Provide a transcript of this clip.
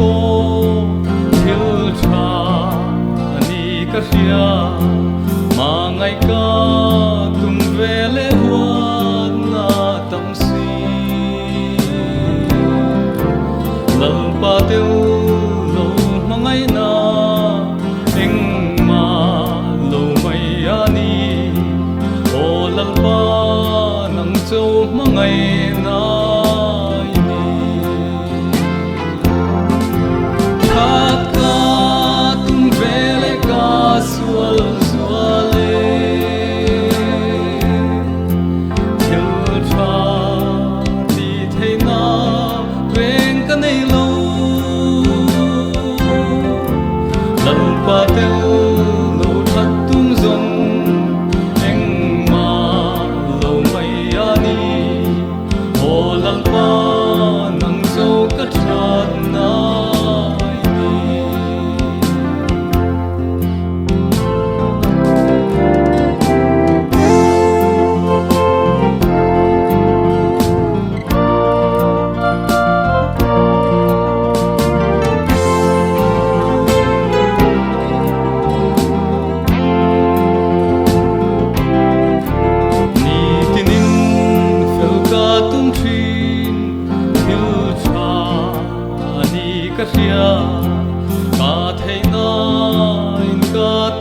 cô thiếu cha ni cả xia mà ngày ca tung về lễ hoa na tâm si lần ba tiêu lâu mà ngày na anh mà lâu mày ani ô lần ba nắng châu mà ngày na ba tiêu lâu thật tung dòng anh mà lâu mày ani ô lần ba nắng dâu cất chặt nai cả thia cả thấy na in cả